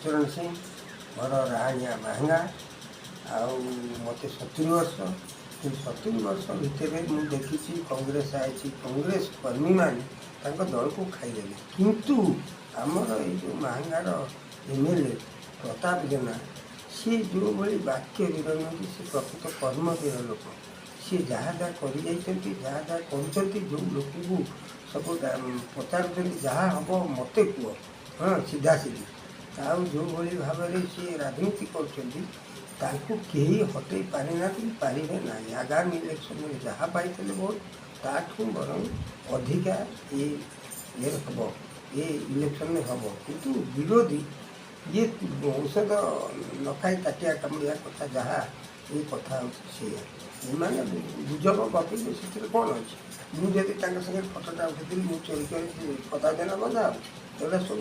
कालीचरण सिंह मोर राणिया महंगा आउ मत 70 वर्ष कि 70 वर्ष भितर मुझे देखी कांग्रेस आई कांग्रेस कर्मी मैंने दल को खाईदेले किंतु आमर ये महंगार एमएलए प्रताप जेना सी जो भाई वाक्य वीर सी प्रकृत कर्मवीर लोक सी जहाँ जहाँ कर जहाँ जहाँ कर जो लोक को सब पचार जहाँ हम मत कह हाँ सीधा सीधी आउ जो भाई भाव में सी राजनीति करी हटई पारि ना पारे ना आगामी इलेक्शन में जहाँ पाई भोट ताठू बर अधिका ये हम ये इलेक्शन में हम किंतु विरोधी ये औषध न खाई ताटिया कामुड़िया कथा जहाँ ये कथा सी मैंने गुजब गपी से कौन अच्छे मुझे संगे फटोटा उठी मुझे चोरी कर कथा देना बंधा एटा सब